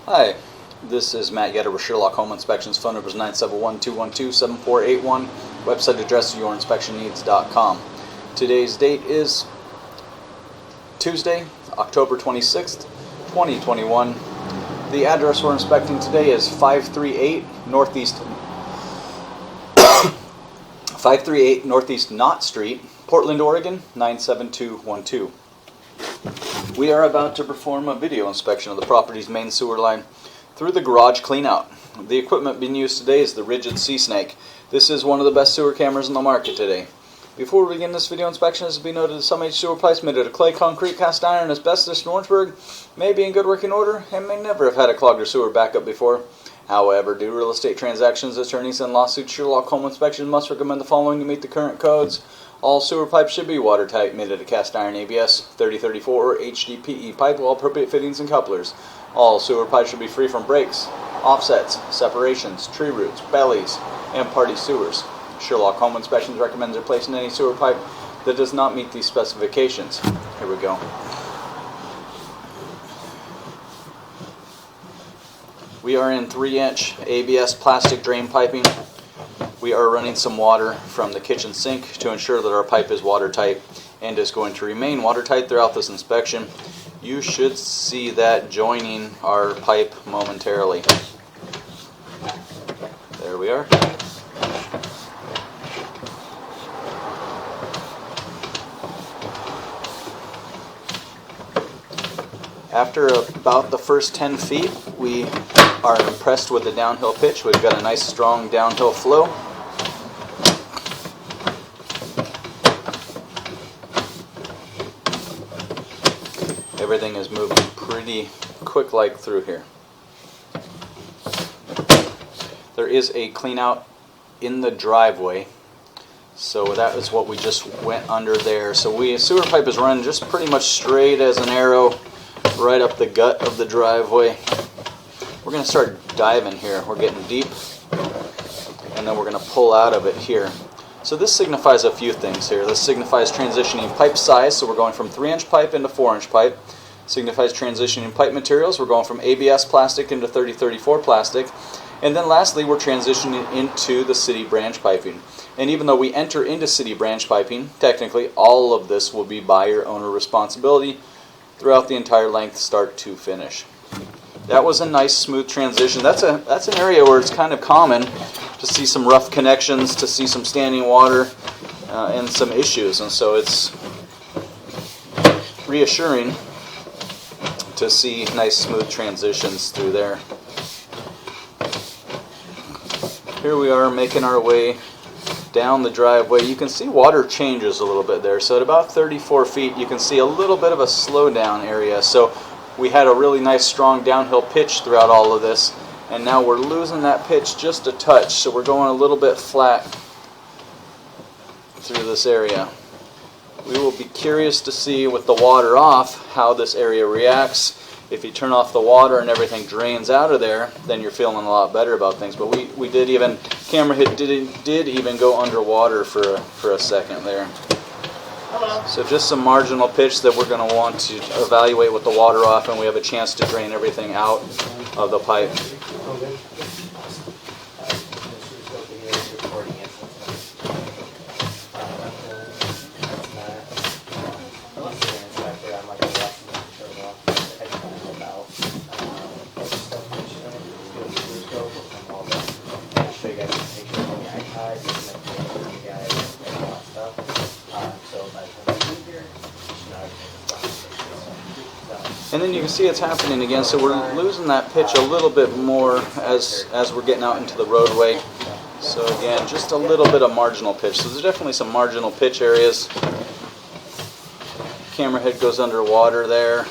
Hi, this is Matt Yetter with Sherlock Home Inspections. Phone number is 971-212-7481. Website address is yourinspectionneeds.com. Today's date is Tuesday, October 26th, 2021. The address we're inspecting today is 538 Northeast Knott Street, Portland, Oregon 97212. We are about to perform a video inspection of the property's main sewer line through the garage cleanout. The equipment being used today is the Rigid Sea Snake. This is one of the best sewer cameras in the market today. Before we begin this video inspection, it is to be noted that some H sewer pipes made out of clay, concrete, cast iron, and asbestos in Orangeburg may be in good working order and may never have had a clogged or sewer backup before. However, due to real estate transactions, attorneys, and lawsuits, Sherlock Home Inspections must recommend the following to meet the current codes. All sewer pipes should be watertight, made out of cast iron ABS 3034 or HDPE pipe with all appropriate fittings and couplers. All sewer pipes should be free from breaks, offsets, separations, tree roots, bellies, and party sewers. Sherlock Home Inspections recommends replacing any sewer pipe that does not meet these specifications. Here we go. We are in 3-inch ABS plastic drain piping. We are running some water from the kitchen sink to ensure that our pipe is watertight and is going to remain watertight throughout this inspection. You should see that joining our pipe momentarily. There we are. After about the first 10 feet, we are impressed with the downhill pitch. We've got a nice strong downhill flow. Everything is moving pretty quick-like through here. There is a clean out in the driveway, so that is what we just went under there. So sewer pipe is running just pretty much straight as an arrow right up the gut of the driveway. We're going to start diving here. We're getting deep, and then we're going to pull out of it here. So this signifies a few things here. This signifies transitioning pipe size, so we're going from 3-inch pipe into 4-inch pipe. Signifies transitioning pipe materials. We're going from ABS plastic into 3034 plastic. And then lastly, we're transitioning into the city branch piping. And even though we enter into city branch piping, technically all of this will be buyer-owner responsibility throughout the entire length, start to finish. That was a nice smooth transition. That's an area where it's kind of common to see some rough connections, to see some standing water, and some issues. And so it's reassuring to see nice smooth transitions through there. Here we are making our way down the driveway. You can see water changes a little bit there. So at about 34 feet, you can see a little bit of a slowdown area. So we had a really nice strong downhill pitch throughout all of this, and now we're losing that pitch just a touch. So we're going a little bit flat through this area. We will be curious to see with the water off how this area reacts. If you turn off the water and everything drains out of there, then you're feeling a lot better about things. But we did even, camera hit did even go underwater for a second there. So just some marginal pitch that we're going to want to evaluate with the water off, and we have a chance to drain everything out of the pipe. And then you can see it's happening again, so we're losing that pitch a little bit more as we're getting out into the roadway. So again, just a little bit of marginal pitch. So there's definitely some marginal pitch areas. Camera head goes underwater there.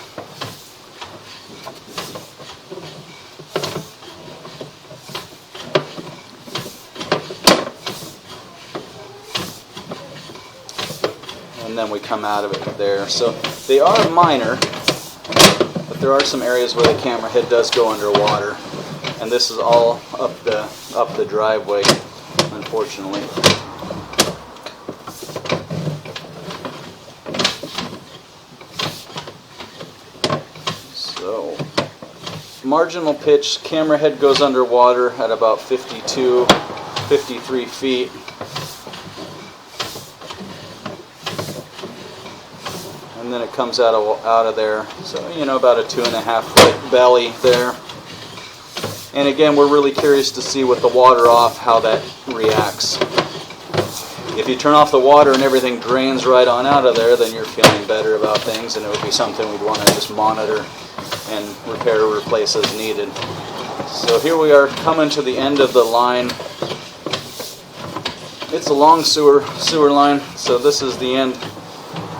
And then we come out of it there. So they are minor, but there are some areas where the camera head does go underwater, and this is all up the driveway, unfortunately. marginal pitch, camera head goes underwater at about 52, 53 feet. And then it comes out of there. So, you know, about a 2.5 foot belly there. And again, we're really curious to see with the water off how that reacts. If you turn off the water and everything drains right on out of there, then you're feeling better about things, and it would be something we'd want to just monitor and repair or replace as needed. So here we are coming to the end of the line. It's a long sewer line, so this is the end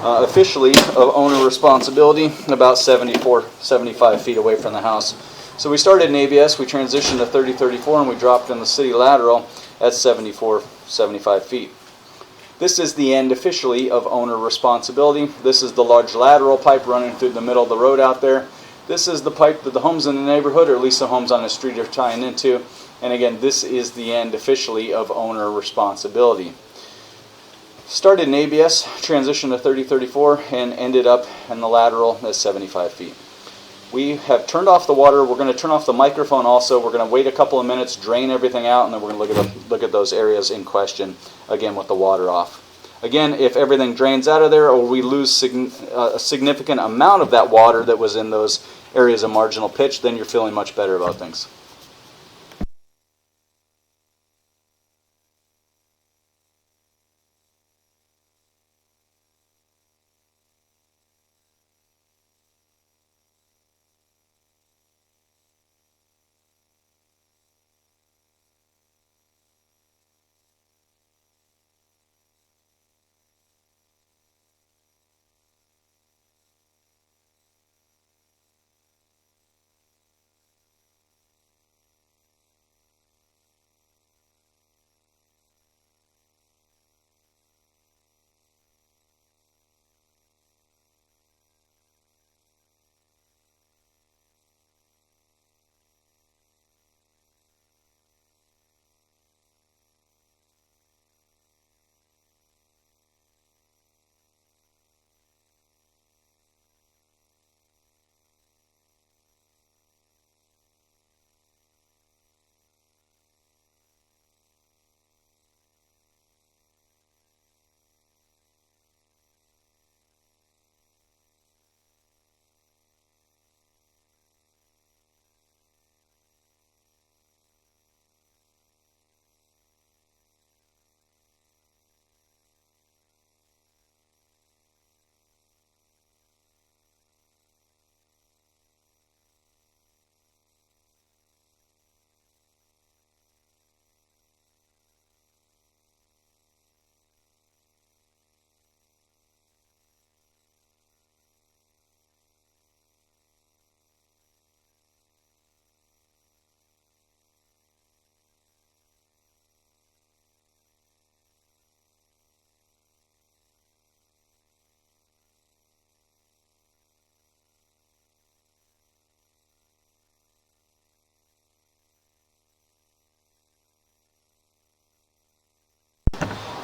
officially of owner responsibility, about 75 feet away from the house. So we started in ABS, we transitioned to 30-34, and we dropped in the city lateral at 75 feet. This is the end officially of owner responsibility. This is the large lateral pipe running through the middle of the road out there. This is the pipe that the homes in the neighborhood, or at least the homes on the street, are tying into. And again, this is the end officially of owner responsibility. Started in ABS, transitioned to 30-34, and ended up in the lateral at 75 feet. We have turned off the water. We're going to turn off the microphone also. We're going to wait a couple of minutes, drain everything out, and then we're going to look at those areas in question, again with the water off. Again, if everything drains out of there or we lose a significant amount of that water that was in those areas of marginal pitch, then you're feeling much better about things.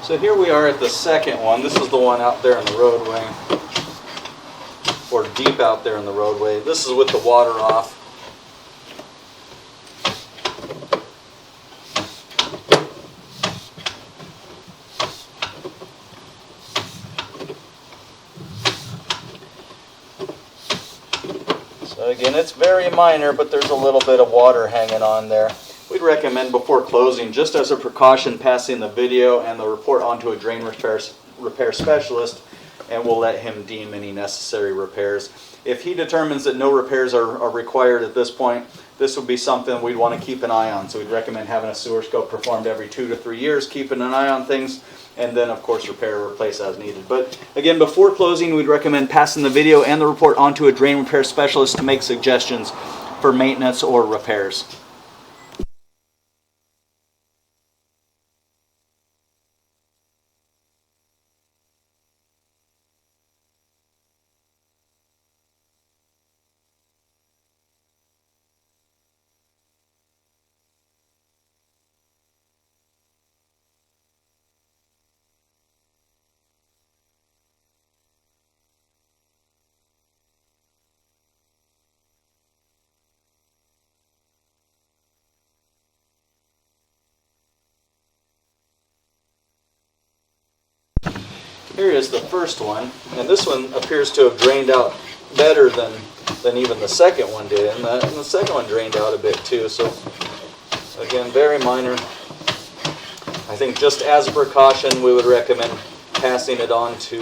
So here we are at the second one. This is the one out there in the roadway, or deep out there in the roadway. This is with the water off. So again, it's very minor, but there's a little bit of water hanging on there. We'd recommend before closing, just as a precaution, passing the video and the report on to a drain repair specialist, and we'll let him deem any necessary repairs. If he determines that no repairs are required at this point, this would be something we'd want to keep an eye on. So we'd recommend having a sewer scope performed every 2 to 3 years, keeping an eye on things, and then of course repair or replace as needed. But again, before closing, we'd recommend passing the video and the report on to a drain repair specialist to make suggestions for maintenance or repairs. Here is the first one, and this one appears to have drained out better than even the second one did, and the second one drained out a bit too. So again, very minor. I think just as a precaution, we would recommend passing it on to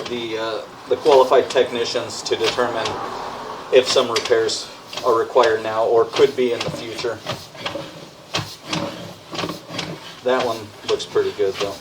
the qualified technicians to determine if some repairs are required now or could be in the future. That one looks pretty good though.